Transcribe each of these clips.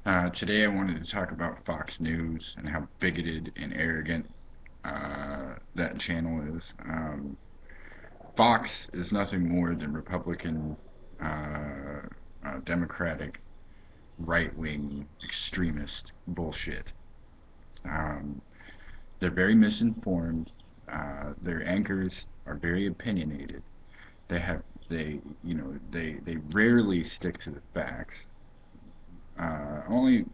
Today I wanted to talk about Fox News and how bigoted and arrogant that channel is. Fox is nothing more than Republican, Democratic, right-wing extremist bullshit. Um, they're very misinformed. Their anchors are very opinionated. They have they rarely stick to the facts. Only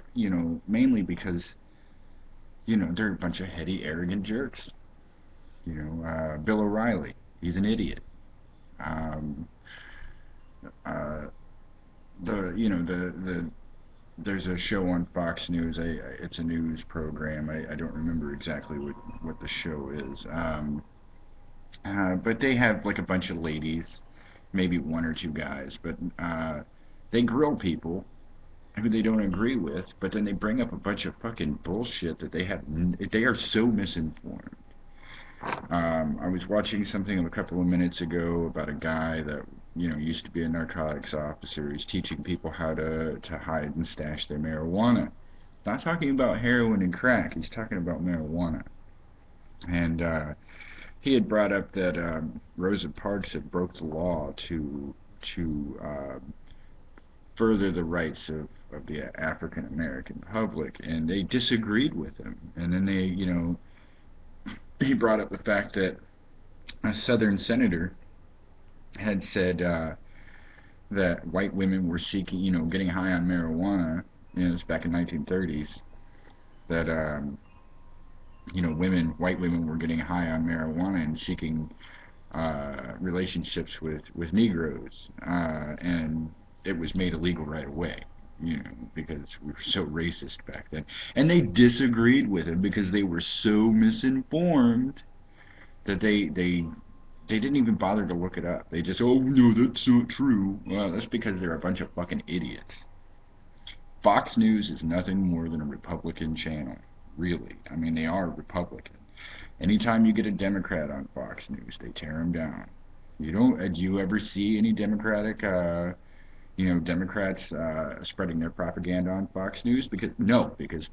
mainly because they're a bunch of heady, arrogant jerks. Bill O'Reilly, he's an idiot. Um, uh, the there's a show on Fox News. It's a news program. I don't remember exactly what the show is. But they have like a bunch of ladies, maybe one or two guys, but they grill people who they don't agree with, but then they bring up a bunch of fucking bullshit that they are so misinformed. I was watching something a couple of minutes ago about a guy that used to be a narcotics officer. He's teaching people how to hide and stash their marijuana. Not talking about heroin and crack. He's talking about marijuana. And he had brought up that Rosa Parks had broke the law to further the rights of the African American public, and they disagreed with him. And then he brought up the fact that a Southern senator had said that white women were seeking, getting high on marijuana. It was back in 1930s that white women were getting high on marijuana and seeking relationships with Negroes, and it was made illegal right away. Because we were so racist back then, and they disagreed with him because they were so misinformed that they didn't even bother to look it up. They just, oh no, that's not true. Well, that's because they're a bunch of fucking idiots. Fox News is nothing more than a Republican channel, really. I mean, they are Republican. Anytime you get a Democrat on Fox News, they tear them down. You don't? Do you ever see any Democrats spreading their propaganda on Fox News? Because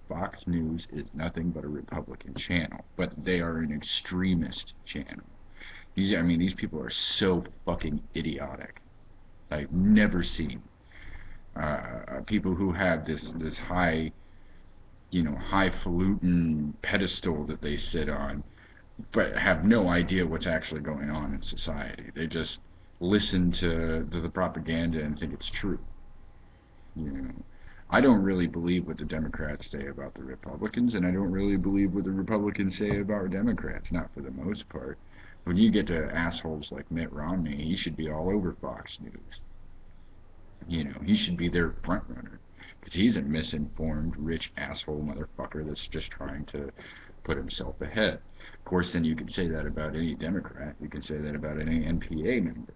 Fox News is nothing but a Republican channel, but they are an extremist channel. These people are so fucking idiotic. I've never seen people who have this high, highfalutin pedestal that they sit on, but have no idea what's actually going on in society. They just listen to the propaganda and think it's true. You know, I don't really believe what the Democrats say about the Republicans, and I don't really believe what the Republicans say about Democrats, not for the most part. When you get to assholes like Mitt Romney, he should be all over Fox News. He should be their front runner because he's a misinformed, rich asshole motherfucker that's just trying to put himself ahead. Of course, then you can say that about any Democrat. You can say that about any NPA member.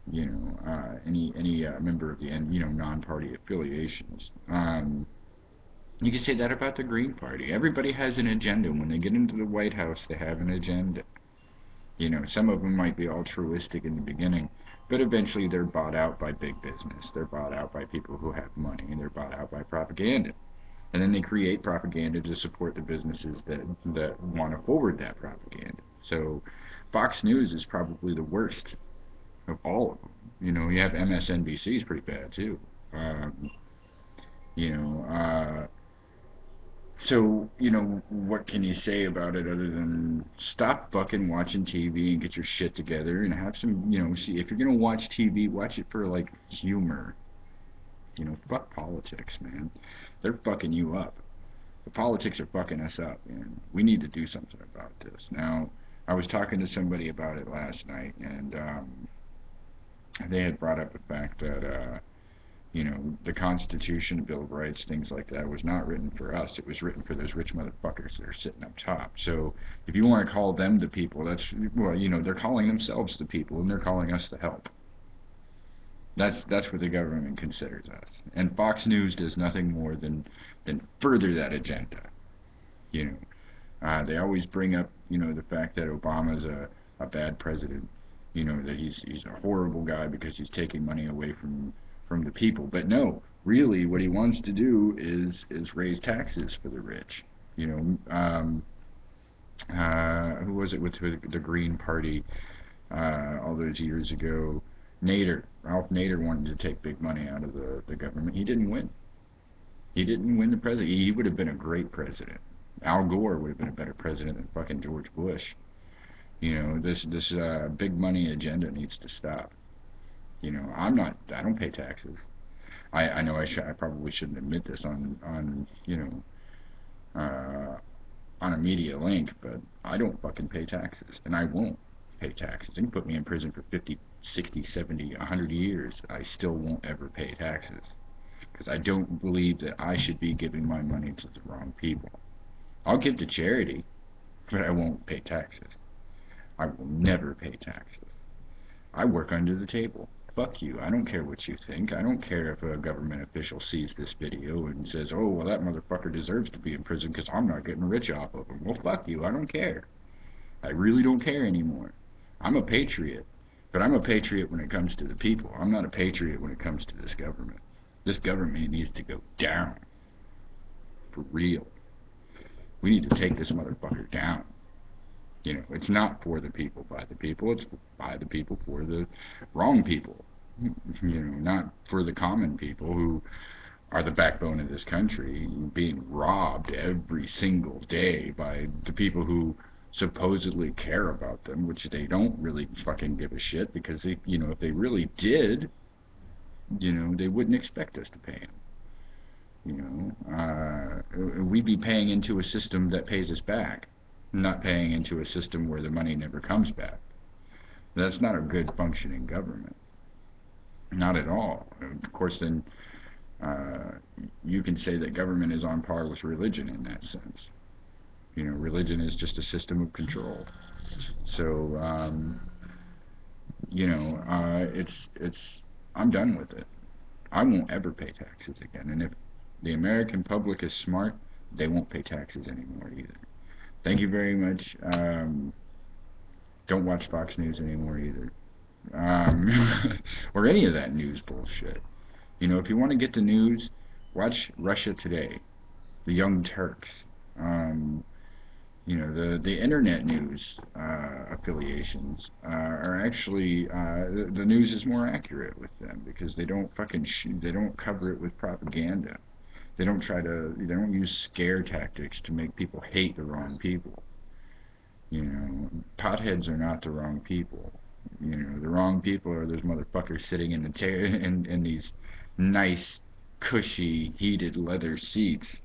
Any member of the non-party affiliations. You can say that about the Green Party. Everybody has an agenda. When they get into the White House, they have an agenda. Some of them might be altruistic in the beginning, but eventually they're bought out by big business. They're bought out by people who have money, and they're bought out by propaganda. And then they create propaganda to support the businesses that want to forward that propaganda. So Fox News is probably the worst of all of them. You have MSNBC is pretty bad too. You know, what can you say about it other than stop fucking watching TV and get your shit together and have some, see, if you're gonna watch TV, watch it for like humor. Fuck politics, man. They're fucking you up. The politics are fucking us up, and we need to do something about this. Now, I was talking to somebody about it last night, and they had brought up the fact that the Constitution, Bill of Rights, things like that was not written for us. It was written for those rich motherfuckers that are sitting up top. So if you want to call them the people, they're calling themselves the people, and they're calling us the help. That's what the government considers us. And Fox News does nothing more than further that agenda. They always bring up the fact that Obama's a bad president. That he's a horrible guy because he's taking money away from the people. But no, really what he wants to do is raise taxes for the rich. You know, who was it with the Green Party all those years ago? Nader, Ralph Nader wanted to take big money out of the government. He didn't win. He didn't win the presidency. He would have been a great president. Al Gore would have been a better president than fucking George Bush. You know, this big money agenda needs to stop. You know, I don't pay taxes. I know I probably shouldn't admit this on you know, on a media link, but I don't fucking pay taxes, and I won't pay taxes. You can put me in prison for 50, 60, 70, 100 years. I still won't ever pay taxes because I don't believe that I should be giving my money to the wrong people. I'll give to charity, but I won't pay taxes. I will never pay taxes. I work under the table. Fuck you. I don't care what you think. I don't care if a government official sees this video and says, oh, well, that motherfucker deserves to be in prison because I'm not getting rich off of him. Well, fuck you. I don't care. I really don't care anymore. I'm a patriot. But I'm a patriot when it comes to the people. I'm not a patriot when it comes to this government. This government needs to go down. For real. We need to take this motherfucker down. You know, it's not for the people, by the people. It's by the people, for the wrong people. You know, not for the common people who are the backbone of this country, being robbed every single day by the people who supposedly care about them, which they don't really fucking give a shit because they, you know, if they really did, you know, they wouldn't expect us to pay them. You know, we'd be paying into a system that pays us back, not paying into a system where the money never comes back. That's not a good functioning government. Not at all. Of course, then you can say that government is on par with religion in that sense. You know, religion is just a system of control. So, you know, I'm done with it. I won't ever pay taxes again. And if the American public is smart, they won't pay taxes anymore either. Thank you very much. Don't watch Fox News anymore either. Or any of that news bullshit. You know, if you want to get the news, watch Russia Today, the Young Turks. You know, the internet news affiliations are actually the news is more accurate with them because they don't they don't cover it with propaganda. They don't use scare tactics to make people hate the wrong people. You know, potheads are not the wrong people. You know, the wrong people are those motherfuckers sitting in in these nice, cushy, heated leather seats.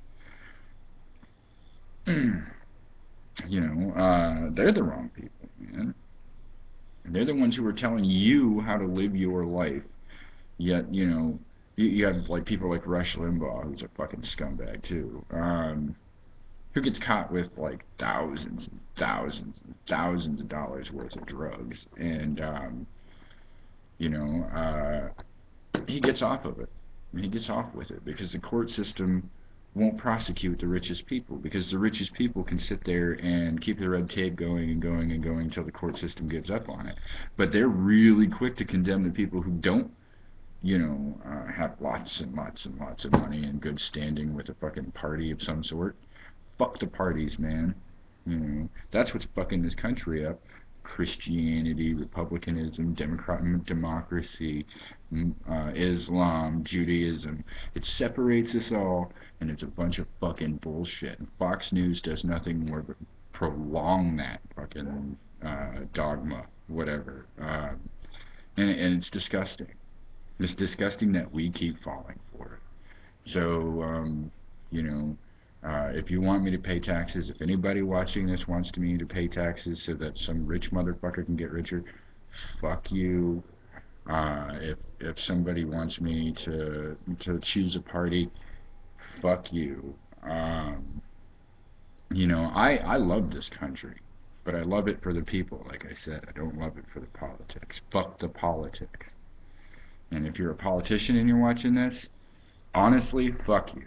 You know, they're the wrong people, man. They're the ones who are telling you how to live your life. Yet, you know, you have like people like Rush Limbaugh, who's a fucking scumbag too, who gets caught with like thousands and thousands and thousands of dollars worth of drugs, and you know, he gets off of it. He gets off with it because the court system won't prosecute the richest people because the richest people can sit there and keep the red tape going and going and going until the court system gives up on it. But they're really quick to condemn the people who don't, you know, have lots and lots and lots of money and good standing with a fucking party of some sort. Fuck the parties, man. You know, that's what's fucking this country up. Christianity, republicanism, democracy, Islam, Judaism. It separates us all, and it's a bunch of fucking bullshit. And Fox News does nothing more but prolong that fucking dogma, whatever. And it's disgusting. It's disgusting that we keep falling for it. So, you know, if you want me to pay taxes, if anybody watching this wants me to pay taxes so that some rich motherfucker can get richer, fuck you. If somebody wants me to choose a party, fuck you. You know, I love this country, but I love it for the people. Like I said, I don't love it for the politics. Fuck the politics. And if you're a politician and you're watching this, honestly, fuck you.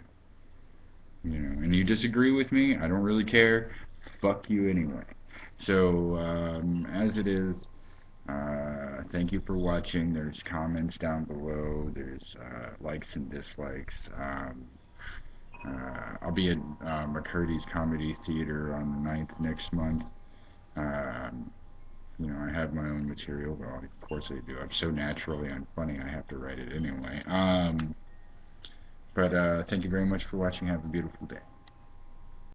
You know, and you disagree with me, I don't really care. Fuck you anyway. So, as it is, Thank you for watching. There's comments down below. There's likes and dislikes. I'll be at McCurdy's Comedy Theater on the 9th next month. Um, you know, I have my own material, but of course I do. I'm so naturally unfunny, I have to write it anyway. But thank you very much for watching. Have a beautiful day.